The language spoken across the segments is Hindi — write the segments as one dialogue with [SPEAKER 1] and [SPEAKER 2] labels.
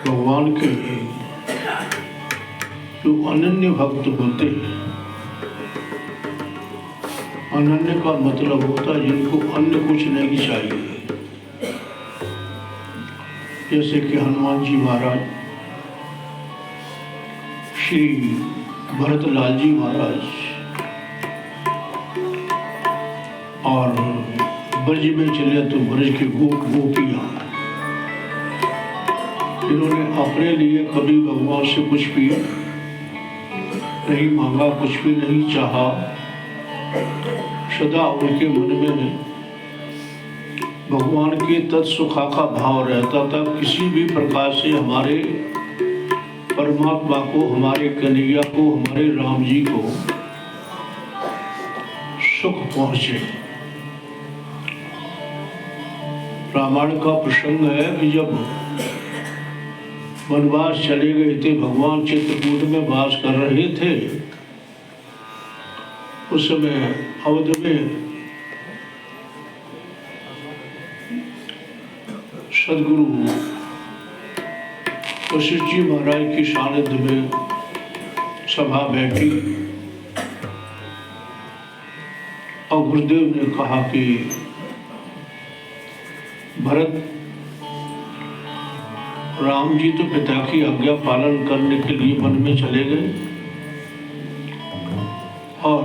[SPEAKER 1] भगवान के जो अनन्य भक्त होते हैं, अनन्य का मतलब होता है जिनको अन्य कुछ नहीं चाहिए। जैसे कि हनुमान जी महाराज, श्री भरतलाल जी महाराज और ब्रज में चले तो ब्रज के गोपियाँ, इन्होंने अपने लिए कभी भगवान से कुछ भी नहीं मांगा, कुछ भी नहीं चाहा। सदा उनके मन में भगवान के तत्सुखा का भाव रहता था। किसी भी प्रकार से हमारे परमात्मा को, हमारे कन्हैया को, हमारे राम जी को सुख पहुंचे। रामायण का प्रसंग है कि जब वनवास चले गए थे, भगवान चित्रकूट में वास कर रहे थे। उस समय अवध में सदगुरु वशिष्ठ जी महाराज की सानिध्य में सभा बैठी और गुरुदेव ने कहा कि भरत, राम जी तो पिता की आज्ञा पालन करने के लिए वन में चले गए और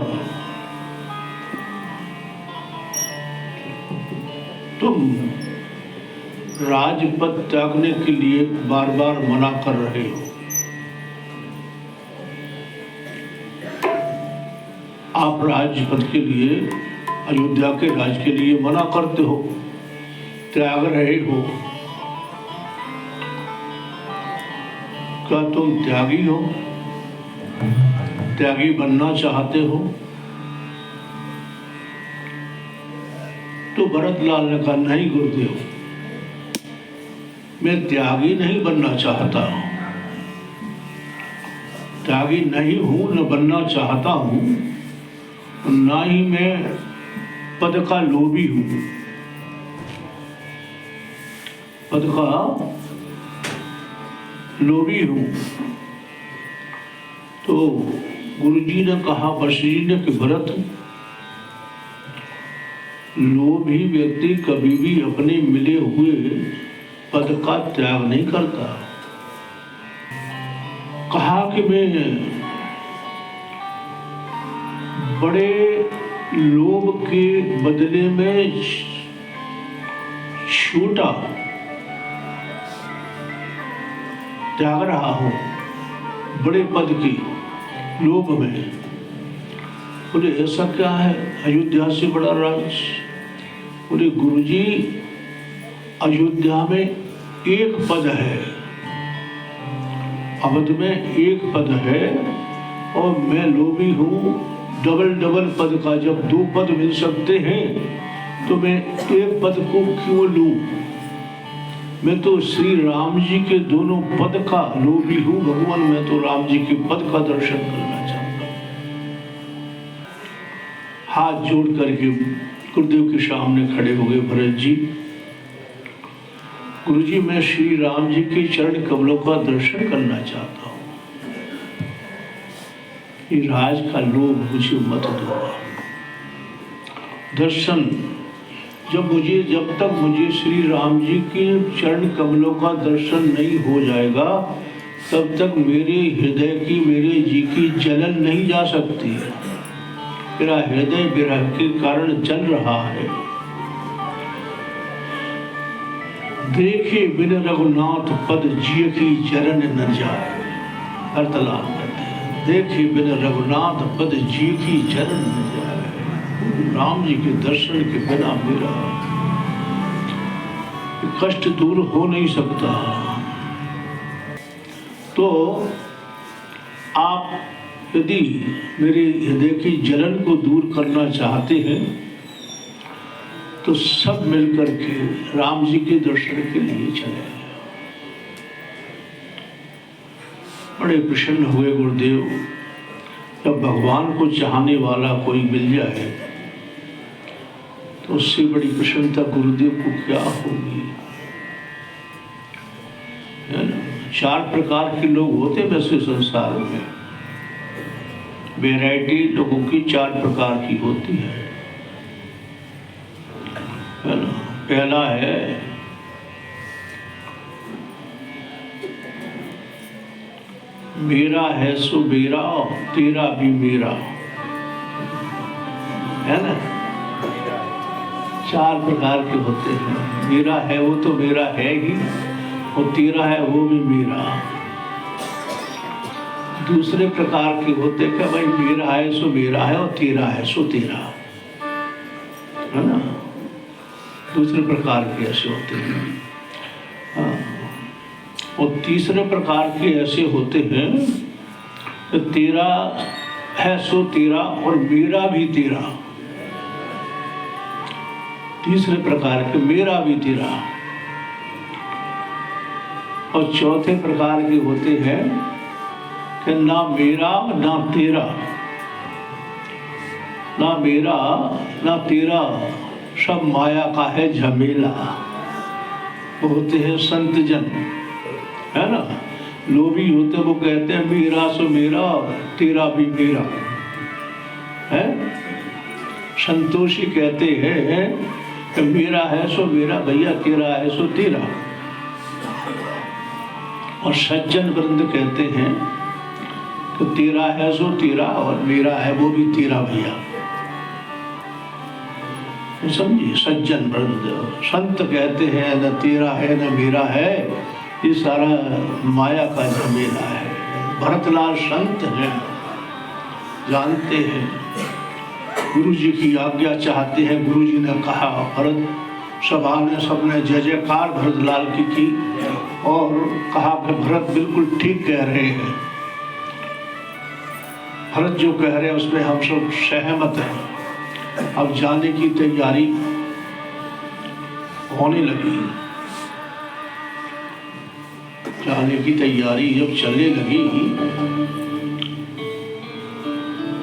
[SPEAKER 1] तुम राजपद त्यागने के लिए बार बार मना कर रहे हो। आप राजपद के लिए, अयोध्या के राज के लिए मना करते हो, त्याग रहे हो। क्या तुम त्यागी हो? त्यागी बनना चाहते हो? तो भरतलाल ने कहा, नहीं गुरुदेव, मैं त्यागी नहीं बनना चाहता हूं, त्यागी नहीं हूं, न बनना चाहता हूं, ना ही मैं पद का लोभी हूं। पद का लोभी हूं। तो गुरुजी ने कहा, वशिष्ठ जी ने कि भरत, लोभी व्यक्ति कभी भी अपने मिले हुए पद का त्याग नहीं करता। कहा कि मैं बड़े लोभ के बदले में छोटा त्याग रहा हूं, बड़े पद की लोभ में। बोले ऐसा क्या है अयोध्या से बड़ा राज? बोले गुरुजी, अयोध्या में एक पद है, अवध में एक पद है और मैं लोभी हूँ डबल पद का। जब दो पद मिल सकते हैं तो मैं एक पद को क्यों लूं? मैं तो श्री राम जी के दोनों पद का लोभी हूँ भगवान। मैं तो राम जी के पद का दर्शन करना चाहता हूँ। हाथ जोड़ करके गुरुदेव के सामने खड़े हो गए भरत जी। गुरुजी, मैं श्री राम जी के चरण कमलों का दर्शन करना चाहता हूँ। ये राज का लोभ मुझे मत दो। दर्शन जब तक मुझे श्री राम जी के चरण कमलों का दर्शन नहीं हो जाएगा, तब तक मेरे हृदय की, मेरे जी की जलन नहीं जा सकती। मेरा हृदय विरह के कारण जल रहा है। देखे बिन रघुनाथ पद जिय की जलन न जाए। वार्तालाप करते हैं, देखे बिन रघुनाथ पद जिय की जलन न जाए। राम जी के दर्शन के बिना मेरा कष्ट दूर हो नहीं सकता। तो आप यदि मेरे हृदय की जलन को दूर करना चाहते हैं तो सब मिलकर के राम जी के दर्शन के लिए चले। बड़े प्रसन्न हुए गुरुदेव। जब भगवान को चाहने वाला कोई मिल जाए तो उससे बड़ी प्रसन्नता गुरुदेव को क्या होगी, है ना। चार प्रकार के लोग होते वैसे संसार में, वैरायटी लोगों की चार प्रकार की होती है ना। पहला है मेरा है सो मेरा, तेरा भी मेरा, है ना। चार प्रकार के होते हैं। मेरा है वो तो मेरा है ही, और तेरा है वो भी मेरा। दूसरे प्रकार के होते हैं कि भाई मेरा है सो मेरा है, और तेरा है सो तेरा, है ना। दूसरे प्रकार के ऐसे होते हैं। हाँ। और तीसरे प्रकार के ऐसे होते हैं कि तेरा है सो तेरा और मेरा भी तेरा। तीसरे प्रकार के मेरा भी तेरा। और चौथे प्रकार के होते हैं कि ना मेरा ना तेरा, ना मेरा ना तेरा, सब माया का है झमेला। वो होते हैं संत जन, है ना। लोभी होते वो कहते हैं मेरा सो मेरा, तेरा भी मेरा, है। संतोषी कहते हैं कि मेरा है सो मेरा भैया, तेरा है सो तेरा। और सज्जन वृंद कहते हैं कि तेरा है सो तेरा और मेरा है वो भी तेरा भैया। समझिए, सज्जन वृंद। संत कहते हैं न तेरा है न मेरा है, ये सारा माया का झमेला है। भरतलाल संत हैं, जानते हैं, गुरु जी की आज्ञा चाहते हैं। गुरु जी ने कहा, भरत सभा ने सबने जय जयकार भरतलाल की और कहा कि भरत बिल्कुल ठीक कह रहे हैं। भरत जो कह रहे हैं उसमें हम सब सहमत हैं। अब जाने की तैयारी होने लगी। जाने की तैयारी जब चलने लगी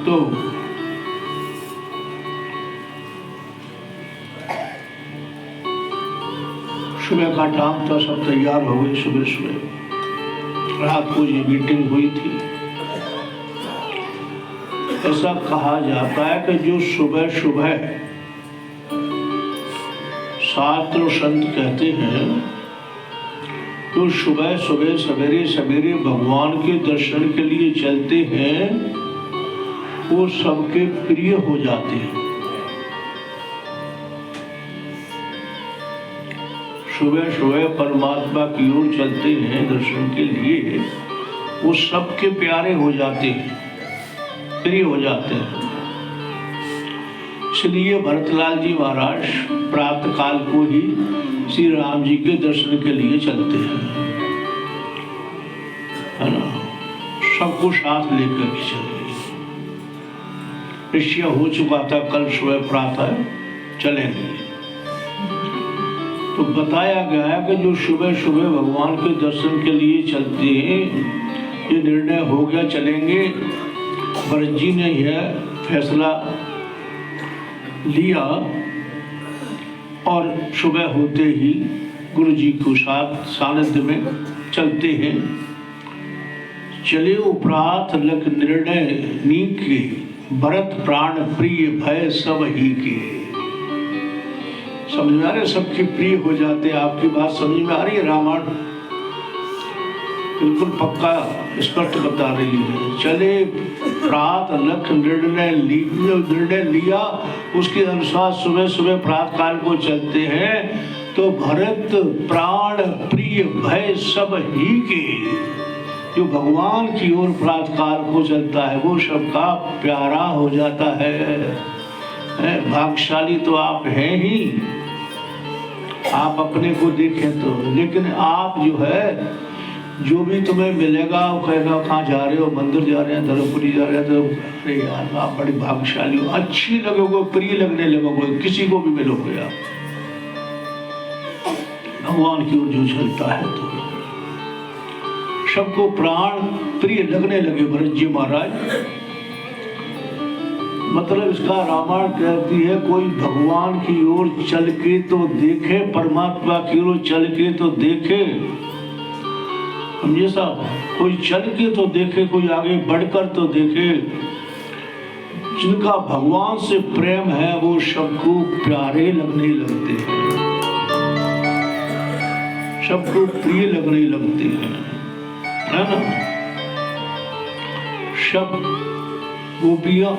[SPEAKER 1] तो सुबह का टाइम था, सब तैयार हो गए। सुबह सुबह रात को ये मीटिंग हुई थी। ऐसा कहा जाता है कि जो सुबह सुबह, शास्त्र संत कहते हैं, जो सुबह सुबह सवेरे सवेरे भगवान के दर्शन के लिए चलते हैं वो सबके प्रिय हो जाते हैं। सुबह सुबह परमात्मा की ओर चलते हैं दर्शन के लिए, वो सबके प्यारे हो जाते हैं, प्रिय हो जाते हैं। इसलिए भरतलाल जी महाराज प्रातः काल को ही श्री राम जी के दर्शन के लिए चलते हैं, है ना। सबको साथ लेकर के चले। निश्चय हो चुका था कल सुबह प्रातः चलेंगे। तो बताया गया है कि जो सुबह सुबह भगवान के दर्शन के लिए चलते हैं, ये निर्णय हो गया चलेंगे। भरत जी ने यह फैसला लिया और सुबह होते ही गुरु जी के साथ सानिध्य में चलते हैं। चले उपरात लग निर्णय नीके, भरत प्राण प्रिय भय सब ही के। समझ में आ रहे, सबके प्रिय हो जाते हैं। आपकी बात समझ में आ रही है? रामायण बिल्कुल पक्का स्पष्ट बता रही है। चले प्रात लख निर्णय लिया, उसके अनुसार सुबह सुबह प्रातः काल को चलते हैं। तो भरत प्राण प्रिय भय सब ही के, जो भगवान की ओर प्रातः काल को चलता है वो सबका प्यारा हो जाता है। भाग्यशाली तो आप हैं ही, आप अपने को देखें तो। लेकिन आप जो है, जो भी तुम्हें मिलेगा वो कहेगा कहाँ जा रहे हो, मंदिर जा रहे हैं, धर्मपुरी जा रहे हैं, तो अरे यार आप बड़ी भाग्यशाली हो, अच्छी लगोगे, प्रिय लगने लगोगे, किसी को भी मिलोगे आप भगवान की ओर जो चलता है तो सबको प्राण प्रिय लगने लगे भरत जी महाराज। मतलब इसका रामायण कहती है, कोई भगवान की ओर चल के तो देखे, परमात्मा की ओर चल के तो देखे, हमेशा कोई चल के तो देखे, कोई आगे बढ़कर तो देखे। जिनका भगवान से प्रेम है वो सबको प्यारे लगने लगते हैं, सबको प्रिय लगने लगते हैं, है ना। सब गोपियां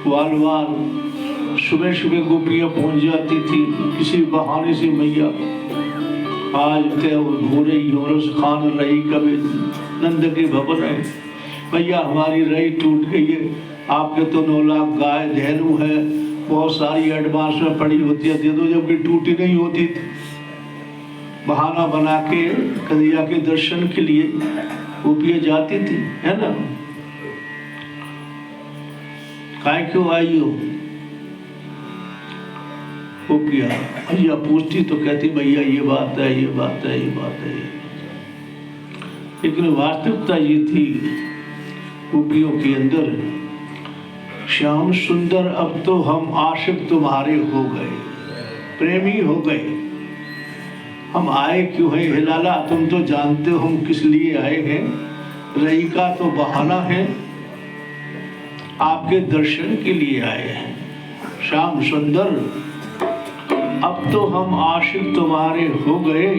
[SPEAKER 1] वाल वाल सुबह सुबह गोपियां पहुंच जाती थी किसी बहाने से। मैया आज तो हो रही यूनुस खान रही कभी नंद के भवन है, भैया हमारी रही टूट गई है, आपके तो 9 लाख गाय धेनु है, बहुत सारी एडवांस में पड़ी होती है, दे दो, जबकि टूटी नहीं होती थी। बहाना बना के कन्हैया के दर्शन के लिए गोपियां जाती थी, है ना। काय क्यों आई हो गोपियां? भैया पूछती तो कहती भैया ये बात है, ये बात है, ये बात है। लेकिन वास्तविकता ये थी गोपियों के अंदर, श्याम सुंदर अब तो हम आशिक तुम्हारे हो गए, प्रेमी हो गए। हम आए क्यों हैं हिलाला, तुम तो जानते हो हम किस लिए आए हैं। रही का तो बहाना है, आपके दर्शन के लिए आए हैं। श्याम सुंदर अब तो हम आशिक तुम्हारे हो गए,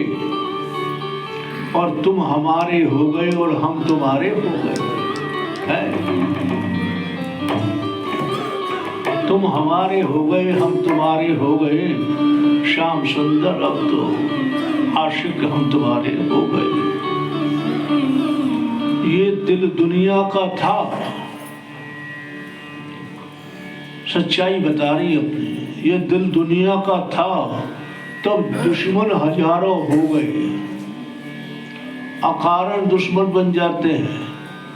[SPEAKER 1] और तुम हमारे हो गए और हम तुम्हारे हो गए, है? तुम हमारे हो गए, हम तुम्हारे हो गए। श्याम सुंदर अब तो आशिक हम तुम्हारे हो गए। ये दिल दुनिया का था, सच्चाई बता रही अपनी। ये दिल दुनिया का था, तब दुश्मन हजारों हो गए। अकारण दुश्मन बन जाते हैं,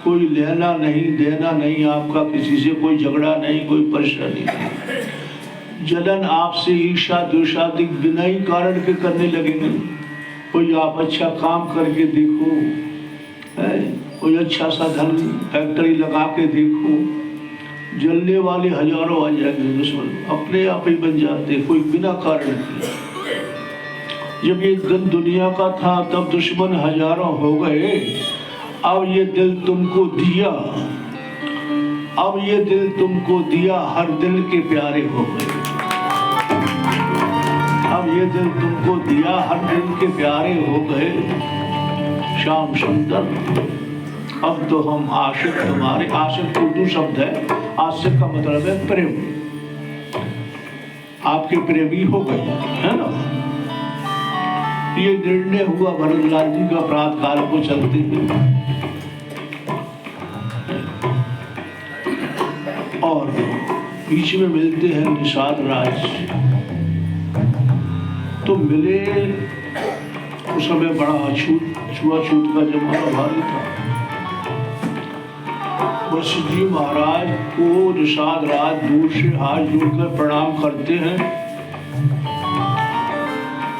[SPEAKER 1] कोई लेना नहीं देना नहीं आपका, किसी से कोई झगड़ा नहीं, कोई परेशानी नहीं। जलन आपसे ईर्ष्या द्वेषादि बिना ही कारण के करने लगेंगे। कोई आप अच्छा काम करके देखो, है? कोई अच्छा सा धन फैक्ट्री लगा के देखो, जलने वाले हजारों आ जाएंगे दुश्मन, अपने आप ही बन जाते, कोई बिना कारण के। जब ये दिन दुनिया का था तब दुश्मन हजारों हो गए। अब ये दिल तुमको दिया, अब ये दिल तुमको दिया, हर दिल के प्यारे हो गए। अब ये दिल तुमको दिया, हर दिल के प्यारे हो गए। श्याम सुंदर अब तो हम आशिक तुम्हारे। आशिक उर्दू शब्द है, आशिक का मतलब है प्रेम। आपके प्रेमी हो गए, है ना। ये निर्णय हुआ भरतलाल जी का प्रातः काल को चलते हुए, और बीच में मिलते हैं निषाद राज। तो मिले उस समय बड़ा छुआछूत का जमाना भारी था। वशिष्ठ जी महाराज को निषाद राज दूर से हाथ जोड़कर प्रणाम करते हैं,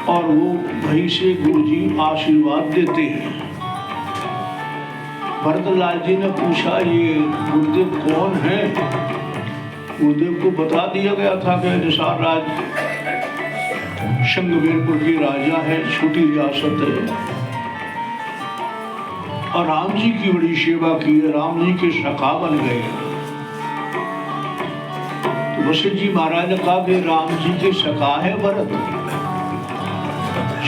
[SPEAKER 1] और वो वहीं से गुरु जी आशीर्वाद देते हैं। भरतलाल जी ने पूछा ये गुरुदेव कौन है? गुरुदेव को बता दिया गया था कि निषाद राज शंगवेरपुर के राजा है, छोटी रियासत है, और राम जी की बड़ी सेवा की है, राम जी के सखा बन गए। तो वशिष्ठ जी महाराज ने कहा कि राम जी के सखा है भरत।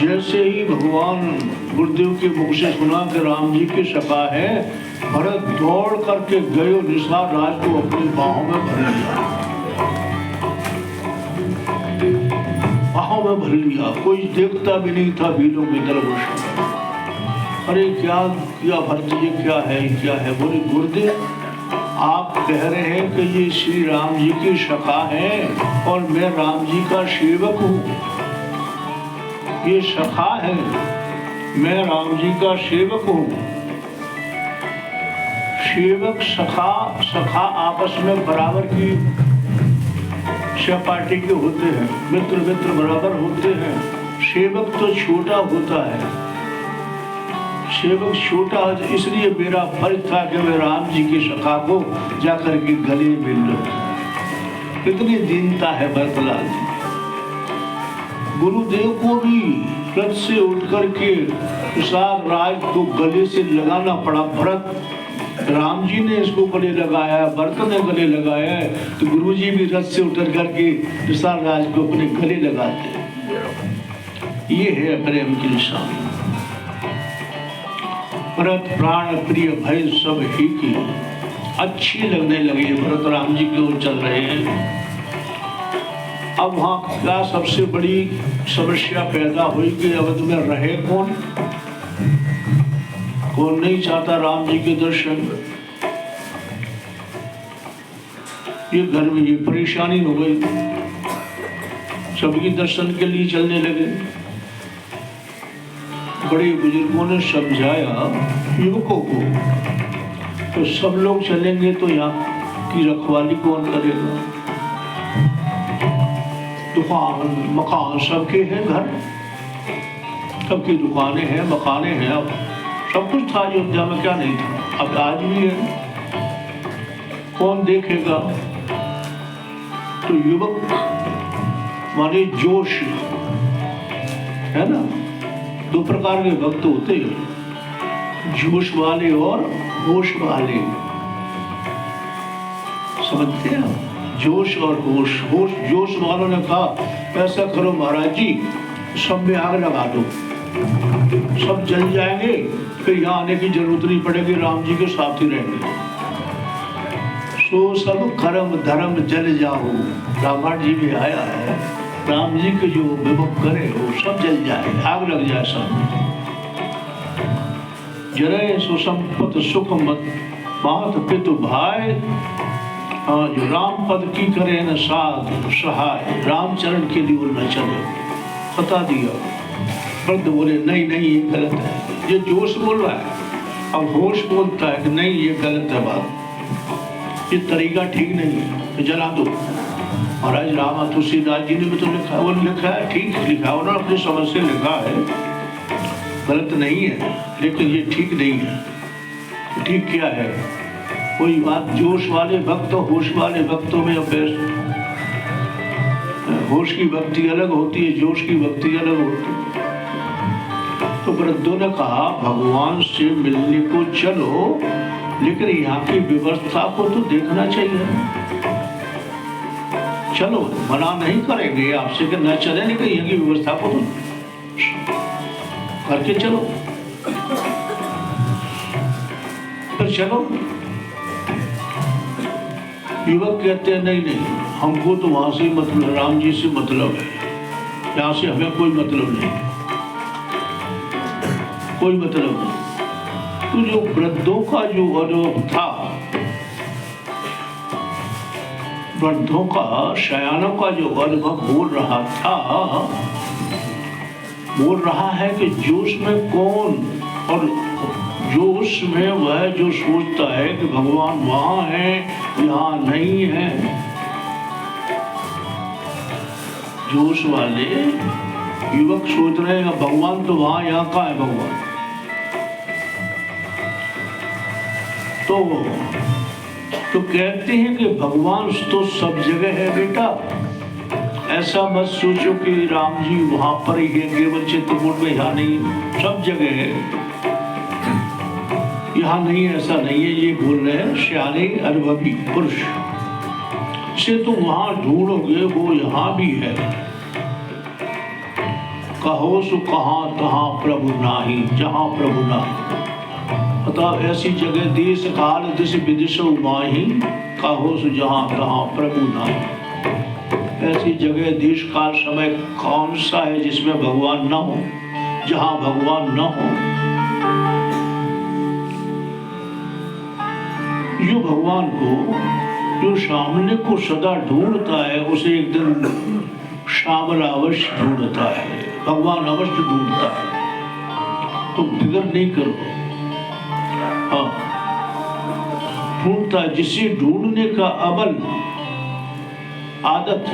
[SPEAKER 1] जैसे ही भगवान गुरुदेव के मुख से सुना कि राम जी के सखा है, भरत दौड़ करके गए और निषाद राज को अपनी बाहों में भर लिया, बाहों में भर लिया। कोई देखता भी नहीं था भीलों की तरफ। अरे क्या किया भरत, ये क्या है, क्या है? बोले गुरुदेव आप कह रहे हैं कि ये श्री राम जी की सखा है और मैं राम जी का सेवक हूँ। ये सखा है, मैं राम जी का सेवक हूँ। सेवक सखा, सखा आपस में बराबर की सहपाठी के होते हैं, मित्र मित्र बराबर होते हैं। सेवक तो छोटा होता है, सेवक छोटा, इसलिए मेरा फर्ज था कि मैं राम जी की सखा को जाकर के गले मिल लूं। कितनी दीनता है भरतलाल जी। गुरुदेव को भी रथ से उठकर के प्रसाद राज को गले से लगाना पड़ा। भरत राम जी ने इसको गले लगाया, भरत ने गले लगाया है, तो गुरु जी भी रथ से उतर करके प्रसाद राज को अपने गले लगाते। ये है प्रेम की निशानी। भरत प्राण प्रिय भय सब ही की, अच्छी लगने लगी। भरत राम जी की ओर चल रहे हैं। अब वहां क्या सबसे बड़ी समस्या पैदा हुई कि अवध में रहे कौन? कौन नहीं चाहता राम जी के दर्शन? ये घर में ये परेशानी हो गई, सबकी दर्शन के लिए चलने लगे। बड़े बुजुर्गों ने समझाया युवकों को, तो सब लोग चलेंगे तो यहाँ की रखवाली कौन करेगा? दुकान मकान सबके हैं, घर सबकी दुकानें हैं, मकाने हैं। अब सब कुछ था अयोध्या में, क्या नहीं था? अब आज भी है, कौन देखेगा? तो युवक माने जोश है ना, दो प्रकार के भक्त होते हैं, जोश वाले और होश वाले। समझते हैं? जोश और होश। होश जोश वालों ने कहा ऐसा करो महाराज जी, सब में आग लगा दो, सब जल जाएंगे, फिर यहाँ आने की जरूरत नहीं पड़ेगी, राम जी के साथ ही रहेंगे। सो सब कर्म धर्म जल जाओ, रामायण जी में आया है, राम जी के जो विमुख करे वो सब जल जाए, आग लग जाए सब। जरे सुसंपत सुख मत मात पितु भाई, जो राम पद की करे न साध सहाय, रामचरण के लिए न चले। बता दिया। वृद्ध बोले नहीं नहीं ये गलत है। ये जोश बोल रहा है, अब होश बोलता है कि नहीं ये गलत है बात, ये तरीका ठीक नहीं है, तो जला दो। महाराज रामा तुलसीदास जी ने भी तो लिखा, वो लिखा है ठीक लिखा, उन्होंने अपनी समझ से लिखा है, गलत नहीं है, लेकिन ये ठीक नहीं है। ठीक क्या है? कोई बात जोश वाले भक्त होश वाले भक्तों में अभ्यास, होश की भक्ति अलग होती है, जोश की भक्ति अलग होती है। तो वृद्धों ने कहा भगवान से मिलने को चलो, लेकिन यहाँ की व्यवस्था को तो देखना चाहिए। चलो मना नहीं करेंगे आपसे कि न चले, लेकिन यहाँ की व्यवस्था को तो करके चलो। फिर चलो। युवक कहते हैं नहीं नहीं, हमको तो वहां से मतलब राम जी से मतलब है, यहाँ से हमें कोई मतलब नहीं, कोई मतलब नहीं। तो जो वृद्धों का जो अनुभव था, वृद्धों का शयानों का जो अनुभव बोल रहा था, बोल रहा है कि जोश में कौन, और जोश में वह जो सोचता है कि भगवान वहां है यहाँ नहीं है। जोश वाले युवक सोच रहे हैं भगवान तो वहां, यहाँ का है भगवान। तो कहते हैं कि भगवान तो सब जगह है बेटा, ऐसा मत सोचो कि राम जी वहां पर ही है केवल चित्रकूट में, यहाँ नहीं, सब जगह है, यहाँ नहीं, ऐसा नहीं है। ये बोल रहे हैं श्याले अनुभवी पुरुष से तुम वहां ढूंढोगे, वो यहाँ भी है। कहो सो कहाँ तहाँ प्रभु नाही, जहाँ प्रभु नाही। मतलब ऐसी जगह देश काल दिश विदिशो माही, कहो सो जहाँ तहाँ प्रभु नाही। ऐसी जगह देश काल समय कौन सा है जिसमें भगवान न हो, जहाँ भगवान न हो। जो भगवान को, जो सामने को सदा ढूंढता है, उसे एक दिन श्यामल अवश्य ढूंढता है, भगवान अवश्य ढूंढता है। तो फिक्र नहीं करो, हाँ ढूंढता है। जिसे ढूंढने का अमल आदत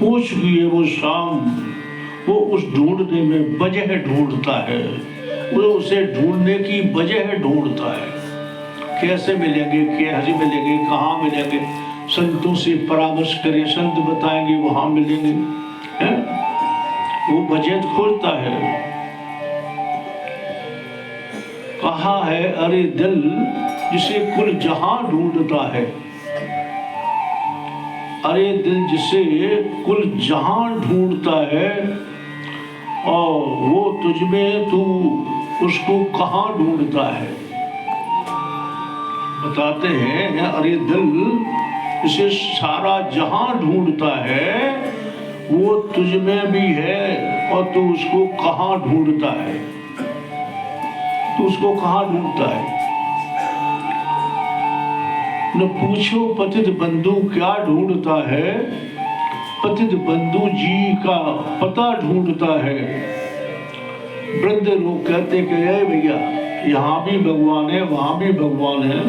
[SPEAKER 1] हो चुकी है, वो शाम, वो उस ढूंढने में वजह ढूंढता है, वो उसे ढूंढने की वजह ढूंढता है। कैसे मिलेंगे, कैसे मिलेंगे, कहाँ मिलेंगे, संतों से परामर्श करें, संत बताएंगे वहां मिलेंगे, है? वो बजट खोलता है। कहा है अरे दिल जिसे कुल जहां ढूंढता है, अरे दिल जिसे कुल जहां ढूंढता है, और वो तुझमें तू उसको कहां ढूंढता है। बताते हैं अरे दिल जिसे सारा जहां ढूंढता है, वो तुझमें भी है और तू उसको कहां ढूंढता है। तू उसको कहां ढूंढता है। न पूछो पतित बंधु क्या ढूंढता है, पतित बंधु जी का पता ढूंढता है। वृद्ध लोग कहते कि अरे भैया यहाँ भी भगवान है वहां भी भगवान है,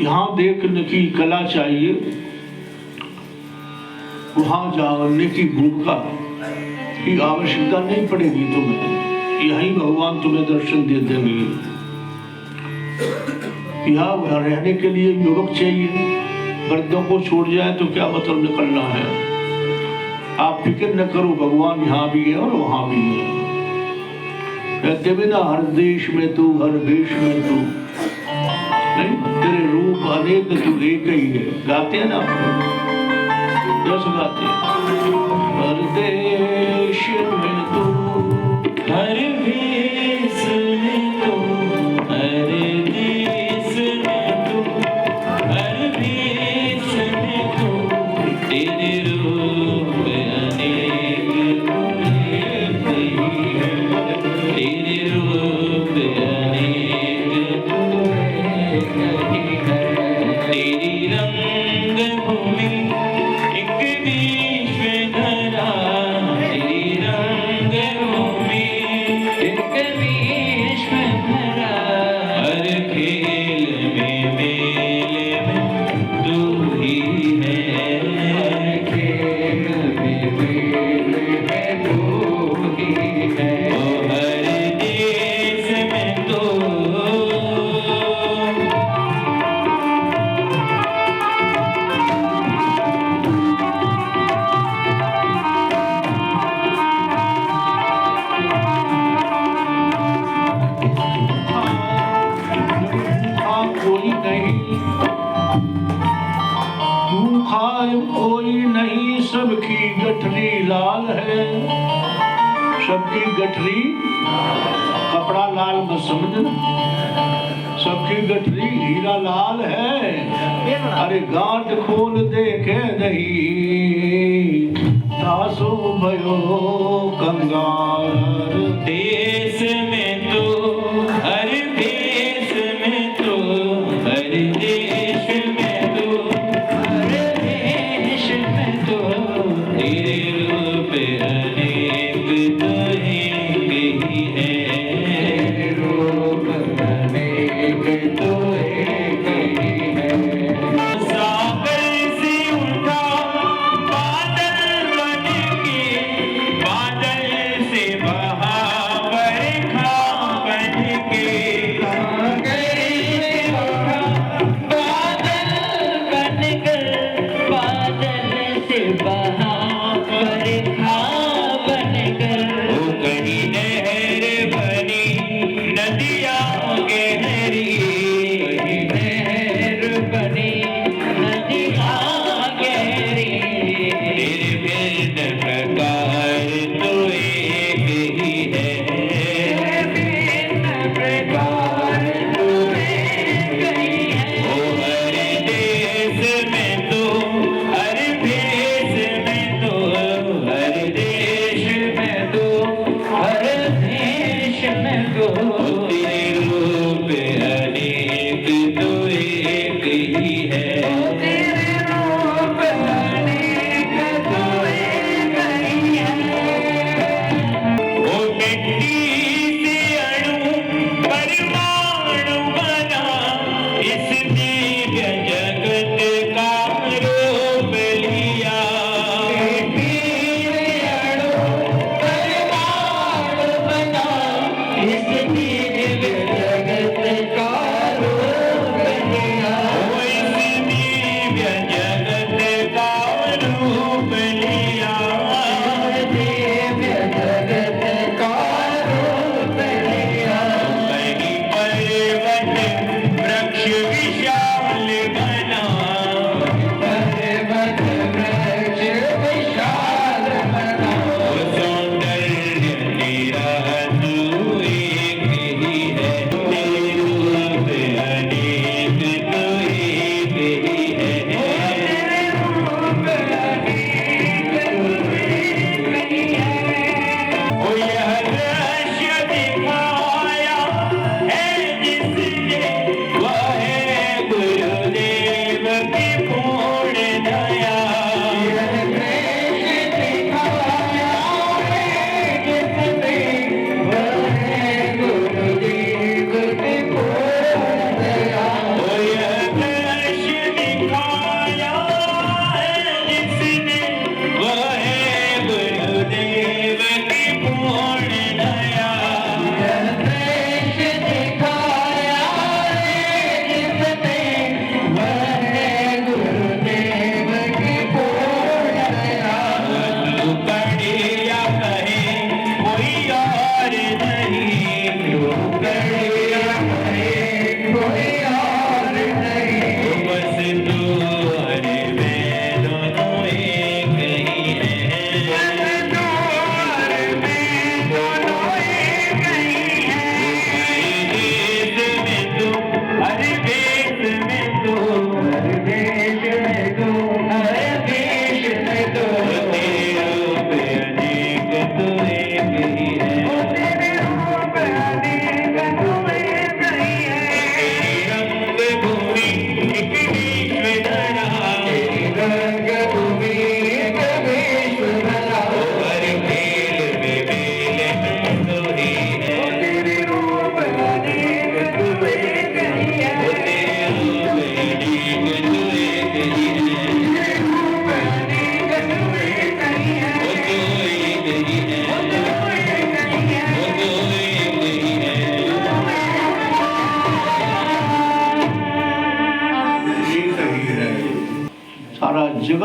[SPEAKER 1] यहाँ देखने की कला चाहिए, वहां जाने की भूमिका की आवश्यकता नहीं पड़ेगी तुम्हें, यही भगवान तुम्हें दर्शन दे देंगे। यहाँ रहने के लिए युवक चाहिए, वृद्धों को छोड़ जाए तो क्या मतलब निकलना है। आप फिक्र न करो, भगवान यहाँ भी है और वहां भी है। कहते भी ना हर देश में तू हर देश में तू, नहीं तेरे रूप अनेक तू एक ही है। गाते हैं ना जैसे गाते हैं हर देश में तू हर भेष में तू, हर देश में तू हर भेष में तू, तेरे रूप अनेक तू एक ही है, तेरे रूप अनेक तू एक ही है। तेरी रंग भूमि एक विश्व धरा, तेरी रंग भूमि एक विश्व धरा, हर खेल में मेले में तू ही है, हर खेल में मेले में तू ही है, ओ हर देश में तू। कोई नहीं भूखा कोई नहीं, सबकी गठरी लाल है, सबकी गठरी कपड़ा लाल मत समझना, सबकी गठरी हीरा लाल है। अरे गांठ खोल देखे नहीं, तासो भयो कंगाल, देश में तो हर देश में तो हर देश में तो हर देश में तो, तेरे रूप अनेक तो एक ही है, तेरे रूप अनेक तो एक ही है। सागर से उठा बादल बन के, बादल से बहा बरखा बन के, सागर से उठा बादल बन कर, बादल से बहा बरखा बन कर, वो कहीं नहर बनी नदियाँ गहरी, कहीं नहर बनी नदियाँ गहरी, तेरे भिन्न प्रकार तो एक ही है, भिन्न प्रकार तो एक ही है, ओ हर देश में तो हर भेष में तो, हर देश में तो हर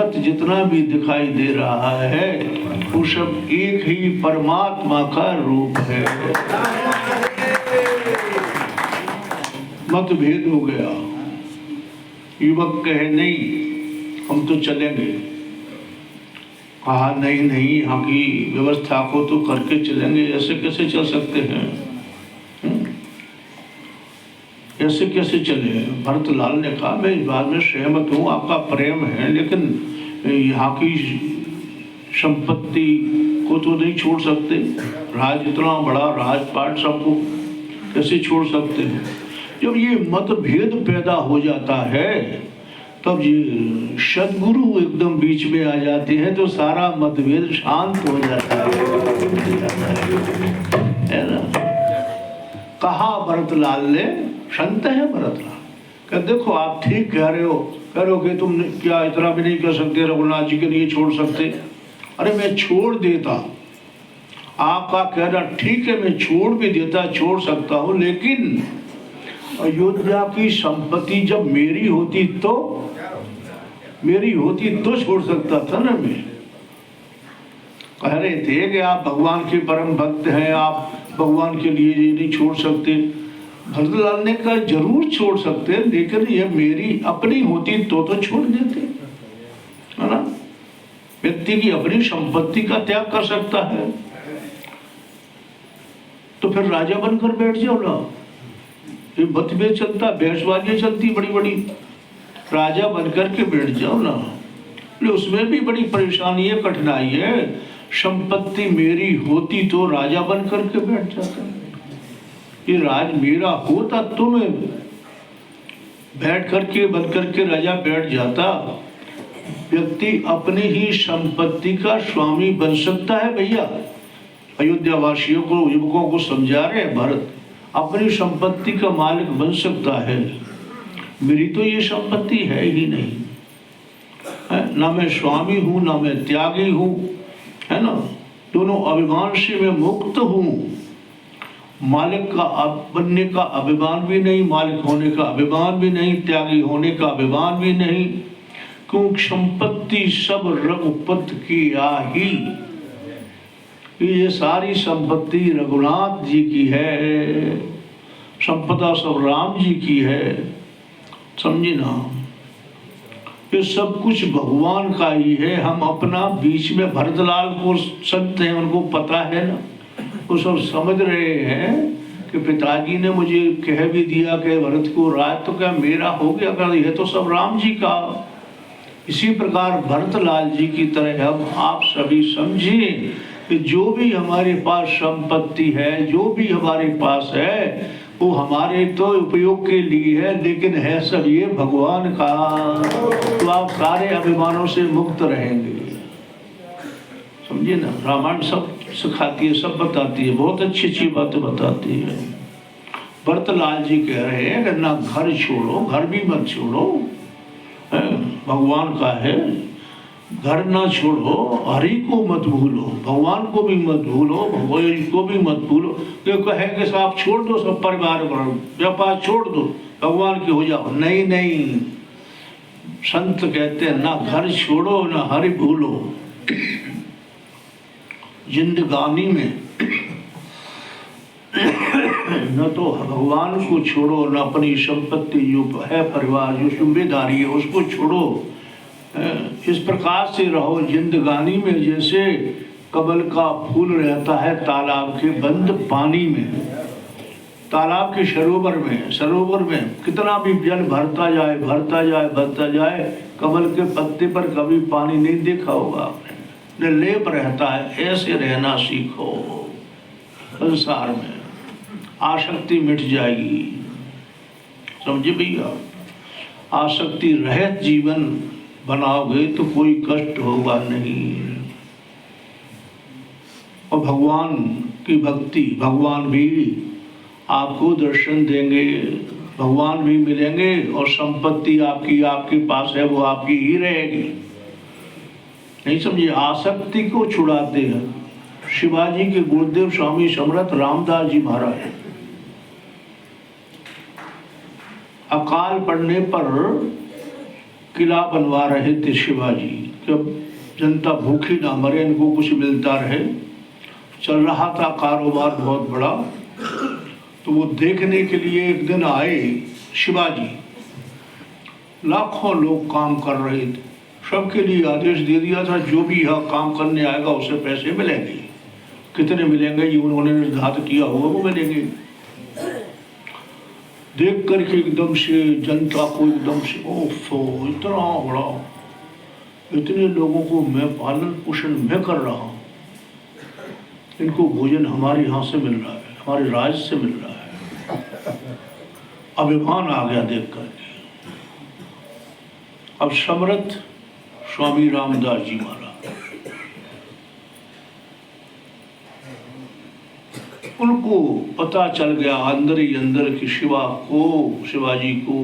[SPEAKER 1] जगत जितना भी दिखाई दे रहा है वो सब एक ही परमात्मा का रूप है। मतभेद हो गया। युवक कहे नहीं हम तो चलेंगे, कहा नहीं नहीं यहाँ की व्यवस्था को तो करके चलेंगे, ऐसे कैसे चल सकते हैं, ऐसे कैसे चले। भरतलाल ने कहा मैं इस बात में सहमत हूँ, आपका प्रेम है, लेकिन यहाँ की संपत्ति को तो नहीं छोड़ सकते, राज इतना बड़ा राजपाट सबको कैसे छोड़ सकते हैं। जब ये मतभेद पैदा हो जाता है तब ये सदगुरु एकदम बीच में आ जाते हैं तो सारा मतभेद शांत हो जाता है ना। कहा भरतलाल ने, संत है भरतलाल, कह देखो आप ठीक कह रहे हो कि तुम क्या इतना भी नहीं कर सकते, रघुनाथ जी के लिए छोड़ सकते। अरे मैं छोड़ देता, आपका कहना ठीक है, मैं छोड़ भी देता, छोड़ सकता हूँ, लेकिन अयोध्या की संपत्ति जब मेरी होती तो छोड़ सकता था ना। मैं कह रहे थे कि आप भगवान के परम भक्त हैं, आप भगवान के लिए ये नहीं छोड़ सकते। भरतलाल ने कहा जरूर छोड़ सकते, लेकिन ये मेरी अपनी होती तो छोड़ देते, है ना। व्यक्ति की अपनी संपत्ति का त्याग कर सकता है तो फिर राजा बनकर बैठ जाओ ना। ये मतभेद चलता, बहसबाजी चलती बड़ी बड़ी, राजा बनकर के बैठ जाओ ना। उसमें भी बड़ी परेशानी है, कठिनाई है। संपत्ति मेरी होती तो राजा बनकर के बैठ जाता, ये राज मेरा होता तो मैं बैठ करके बन करके राजा बैठ जाता। व्यक्ति अपनी ही संपत्ति का स्वामी बन सकता है भैया। अयोध्या वासियों को, युवकों को समझा रहे हैं भरत, अपनी संपत्ति का मालिक बन सकता है। मेरी तो ये संपत्ति है ही नहीं, है ना। मैं स्वामी हूँ ना मैं त्यागी हूँ, है ना। दोनों अभिमान से मैं मुक्त हूँ। मालिक का बनने का अभिमान भी नहीं, मालिक होने का अभिमान भी नहीं, त्यागी होने का अभिमान भी नहीं, क्योंकि संपत्ति सब रघुपत की आही। ये सारी संपत्ति रघुनाथ जी की है, संपदा सब राम जी की है, समझे ना। ये सब कुछ भगवान का ही है। हम अपना बीच में भरतलाल को संत हैं, उनको पता है ना, वो सब समझ रहे हैं कि पिताजी ने मुझे कह भी दिया कि भरत को राज तो क्या मेरा हो गया, कर यह तो सब राम जी का। इसी प्रकार भरतलाल जी की तरह हम आप सभी समझें कि जो भी हमारे पास संपत्ति है, जो भी हमारे पास है, वो हमारे तो उपयोग के लिए है, लेकिन है सब ये भगवान का। तो आप सारे अभिमानों से मुक्त रहेंगे, समझिए ना। रामायण सब सिखाती है, सब बताती है, बहुत अच्छी अच्छी बातें बताती है। भरतलाल जी कह रहे हैं कि ना घर छोड़ो, घर भी मत छोड़ो, भगवान का है। घर ना छोड़ो, हरि को मत भूलो, भगवान को भी मत भूलो, भगवान को भी मत भूलो। क्यों कहे कि साहब छोड़ दो सब परिवार व्यापार छोड़ दो, भगवान के हो जाओ। नहीं नहीं, संत कहते हैं ना घर छोड़ो ना हरि भूलो। जिंदगानी में न तो भगवान को छोड़ो, न अपनी संपत्ति जो है, परिवार जो जिम्मेदारी है उसको छोड़ो। इस प्रकार से रहो जिंदगानी में, जैसे कमल का फूल रहता है तालाब के बंद पानी में, तालाब के सरोवर में कितना भी जल भरता जाए भरता जाए भरता जाए, कमल के पत्ते पर कभी पानी नहीं देखा होगा आपने, निर्लेप रहता है। ऐसे रहना सीखो। संसार में आसक्ति मिट जाएगी, समझे भैया। आसक्ति रहित जीवन बनाओगे तो कोई कष्ट होगा नहीं। और भगवान की भक्ति, भगवान भी आपको दर्शन देंगे, भगवान भी मिलेंगे, और संपत्ति आपकी आपके पास है वो आपकी ही रहेगी। नहीं समझिए, आसक्ति को छुड़ाते हैं शिवाजी के गुरुदेव स्वामी समर्थ रामदास जी महाराज। अकाल पड़ने पर किला बनवा रहे थे शिवाजी, कि अब जनता भूखी ना मरे, इनको कुछ मिलता रहे। चल रहा था कारोबार बहुत बड़ा, तो वो देखने के लिए एक दिन आए शिवाजी। लाखों लोग काम कर रहे थे, सबके लिए आदेश दे दिया था जो भी यहाँ काम करने आएगा उसे पैसे मिलेंगे। कितने मिलेंगे ये उन्होंने निर्धारित किया होगा, वो मिलेंगे। देख करके एकदम से जनता को एकदम से ओफो, इतना बड़ा, इतने लोगों को मैं पालन पोषण मैं कर रहा हूँ, इनको भोजन हमारे यहाँ से मिल रहा है, हमारे राज्य से मिल रहा है। अभिमान आ गया देख करके। अब समर्थ स्वामी रामदास जी महाराज, उनको पता चल गया अंदर ही अंदर कि शिवाजी को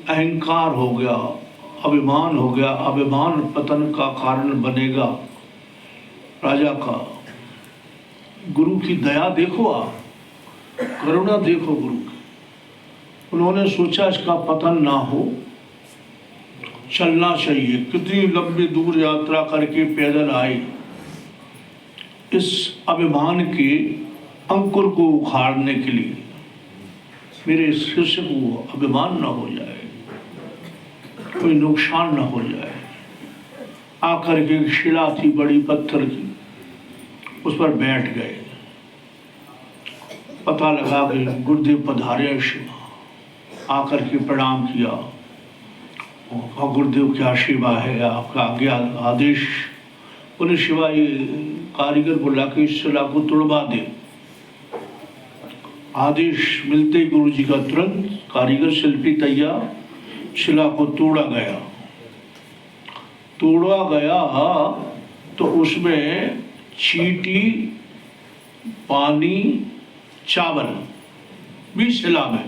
[SPEAKER 1] अहंकार हो गया, अभिमान हो गया। अभिमान पतन का कारण बनेगा राजा का। गुरु की दया देखो, आप करुणा देखो गुरु की। उन्होंने सोचा इसका पतन ना हो, चलना चाहिए। कितनी लंबी दूर यात्रा करके पैदल आए, इस अभिमान के अंकुर को उखाड़ने के लिए। मेरे शिष्य को अभिमान न हो जाए, कोई नुकसान न हो जाए। आकर के शिला थी बड़ी पत्थर की, उस पर बैठ गए। पता लगा कि गुरुदेव पधारे। आकर के प्रणाम किया। गुरुदेव क्या सेवा है, आपका आज्ञा आदेश। उन्हें शिवा ये कारीगर बुला के इस शिला को तोड़वा दे। आदेश मिलते ही गुरु जी का तुरंत कारीगर शिल्पी तैयार, शिला को तोड़ा गया तो उसमें चींटी, पानी, चावल भी शिला में।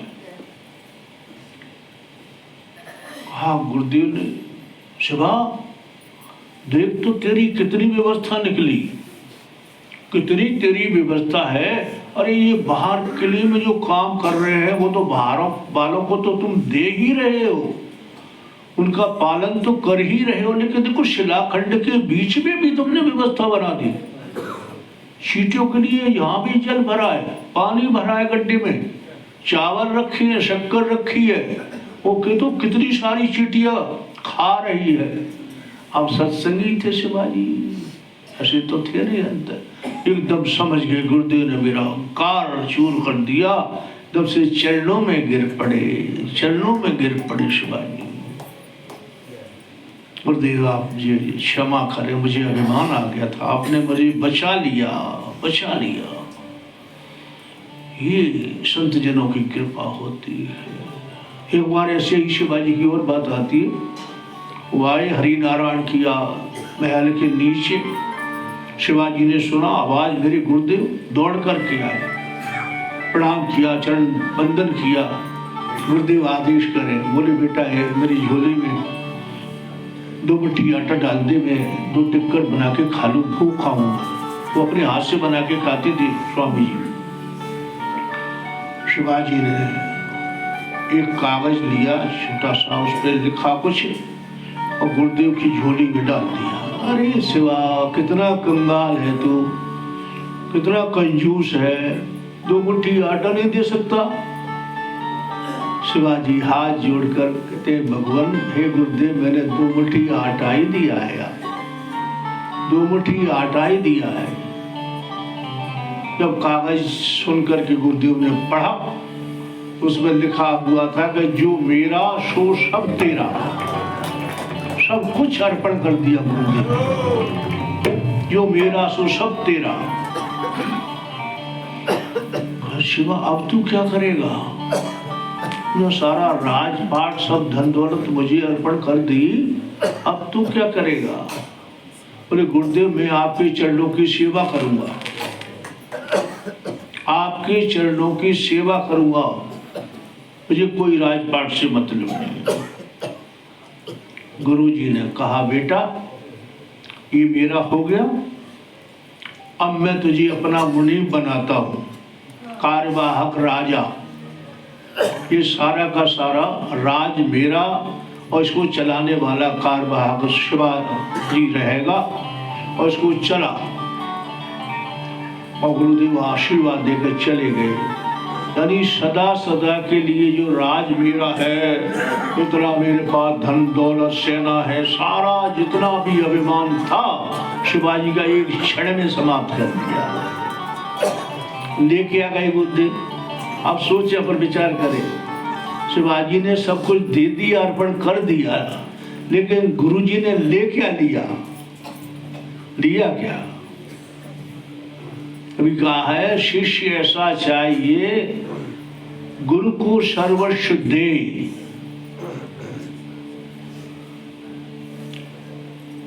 [SPEAKER 1] हाँ, गुरुदेव ने, शिवा देख तो तेरी कितनी व्यवस्था निकली, कितनी तेरी व्यवस्था है। अरे ये बाहर किले में जो काम कर रहे हैं वो तो बालों को तो तुम दे ही रहे हो, उनका पालन तो कर ही रहे हो, लेकिन देखो शिलाखंड के बीच में भी तुमने व्यवस्था बना दी। चींटियों के लिए यहाँ भी जल भरा है, पानी भरा है गड्ढे में, चावल रखी है, शक्कर रखी है। वो तो कितनी सारी चींटियां खा रही है। अब सत्संगी थे शिवाजी, ऐसे तो थे नहीं अंदर। एकदम समझ गए गुरुदेव ने मेरा अहंकार चूर कर दिया। एकदम से चरणों में गिर पड़े शिवाजी। गुरुदेव आप मुझे क्षमा करें, मुझे अभिमान आ गया था, आपने मुझे बचा लिया। ये संत जनों की कृपा होती है। एक बार ऐसे ही शिवाजी की और बात आती है। वो आए हरि नारायण किया महल के नीचे। शिवाजी ने सुना आवाज, मेरे गुरुदेव दौड़ करके आए, प्रणाम किया, चरण बंदन किया। गुरुदेव आदेश करें। बोले बेटा है मेरी झोली में 2 मुट्ठी आटा डाल दे, मैं 2 टिक्कर बना के खा लूं, खूब खाऊंगा। वो अपने हाथ से बना के खाते थे स्वामी जी। शिवाजी ने एक कागज लिया छोटा सा, उस पर लिखा कुछ और गुरुदेव की झोली में डाल दिया। अरे शिवा कितना कंगाल है तू, कितना कंजूस है, 2 मुट्ठी आटा नहीं दे सकता। शिवाजी हाथ जोड़कर कहते भगवान हे गुरुदेव, मैंने 2 मुट्ठी आटा ही दिया है यार, 2 मुट्ठी आटा ही दिया है। जब कागज सुनकर के गुरुदेव ने पढ़ा, उसमें लिखा हुआ था कि जो मेरा सो सब तेरा, सब कुछ अर्पण कर दिया गुरुदेव, जो मेरा सो सब तेरा। शिवा अब तू क्या करेगा, जो सारा राजपाट सब धन दौलत मुझे अर्पण कर दी, अब तू क्या करेगा। बोले गुरुदेव मैं आपके चरणों की सेवा करूंगा, आपके चरणों की सेवा करूंगा, मुझे कोई राजपाट से मतलब नहीं। गुरुजी ने कहा बेटा ये मेरा हो गया, अब मैं तुझे अपना मुनीम बनाता हूँ, कार्यवाहक राजा। ये सारा का सारा राज मेरा और इसको चलाने वाला कारवाहक शिवाजी रहेगा। और इसको चला और गुरुदेव आशीर्वाद देकर चले गए। यानी सदा सदा के लिए जो राज मेरा है, इतना मेरे पास धन दौलत सेना है, सारा जितना भी अभिमान था शिवाजी का एक क्षण में समाप्त कर दिया। लेके आ गए गुरुदेव। अब सोचे पर विचार करें, शिवाजी ने सब कुछ दे दिया, अर्पण कर दिया, लेकिन गुरुजी ने ले क्या लिया? लिया क्या? अभी कहा है शिष्य ऐसा चाहिए गुरु को सर्वस्व दे।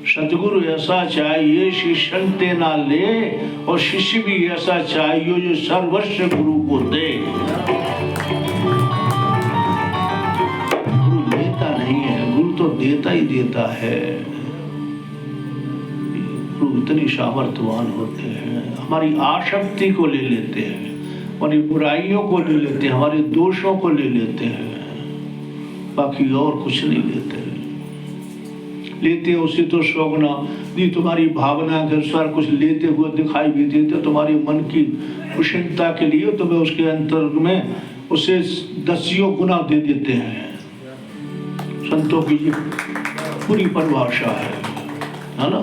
[SPEAKER 1] सतगुरु ऐसा चाहिए शिष्य ते ना ले, और शिष्य भी ऐसा चाहिए जो सर्वस्व गुरु को दे। गुरु लेता नहीं है, गुरु तो देता ही देता है। गुरु इतनी सामर्थ्यवान होते हैं, हमारी आसक्ति को ले लेते हैं, हमारी बुराइयों को ले लेते हैं, हमारे दोषों को ले लेते हैं, बाकी और कुछ नहीं लेते। लेते उसे तो शोभना दी, तुम्हारी भावना के अनुसार कुछ लेते हुए दिखाई भी देते, तुम्हारे मन की कुशलता के लिए तुम्हें उसके अंतर में उसे 10 गुना दे देते हैं। संतों की ये पूरी परिभाषा है ना।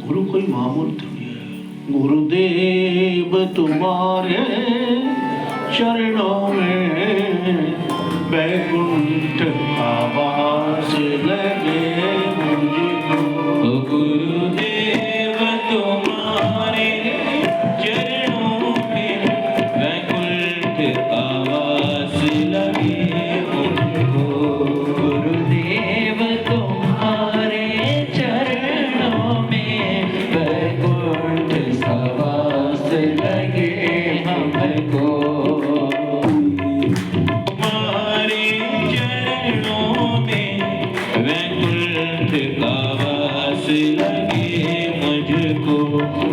[SPEAKER 1] गुरु कोई मामूल नहीं है। गुरुदेव तुम्हारे चरणों में बैकुंठ का वास लगे मुझको।
[SPEAKER 2] गुरुदेव तुम्हारे चरणों में बैकुंठ का वास लगे मुझको। गुरुदेव तुम्हारे चरणों में बैकुंठ का वास लगे हमको।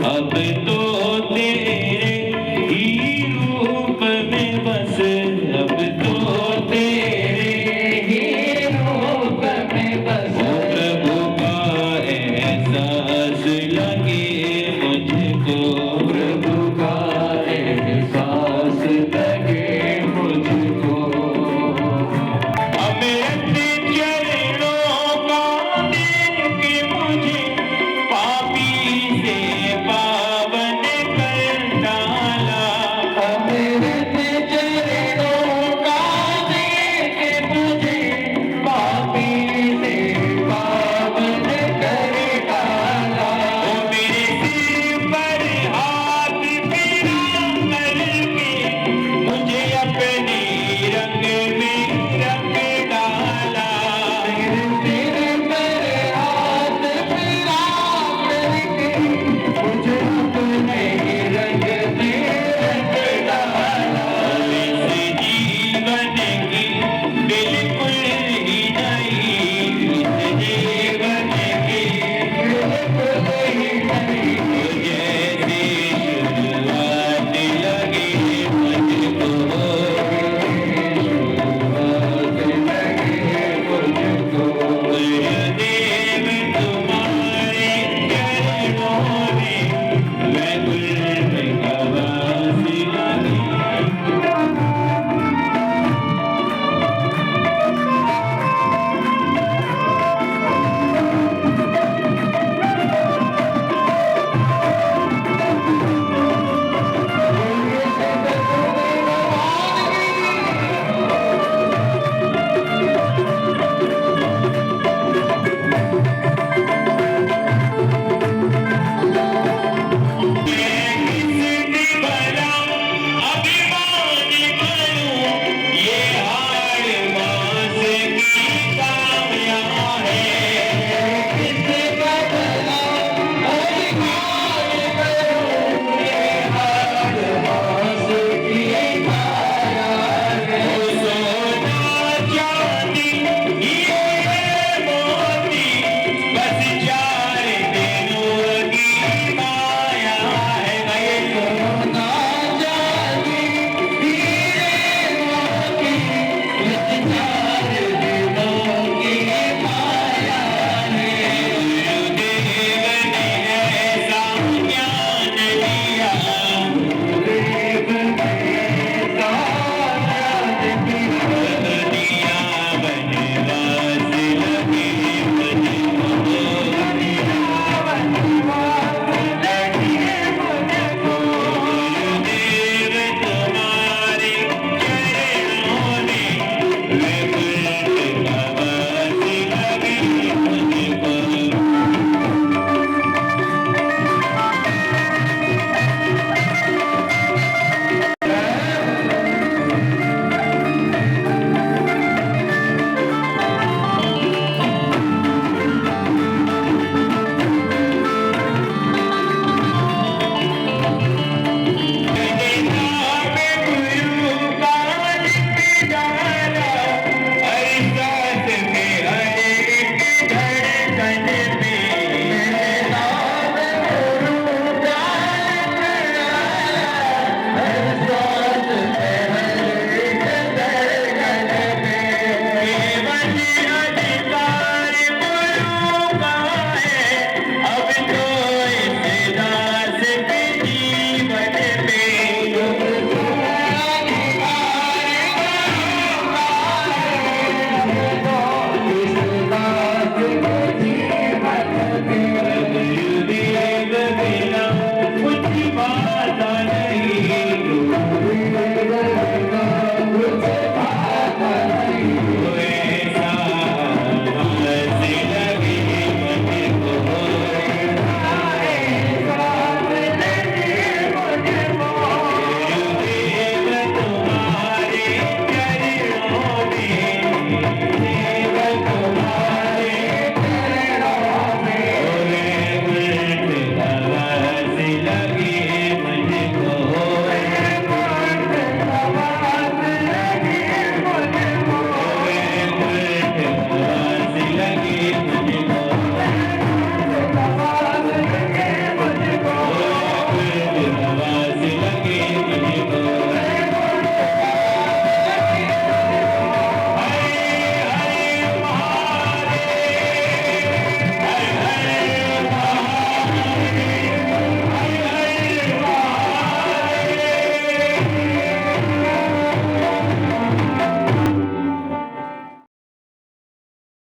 [SPEAKER 2] अब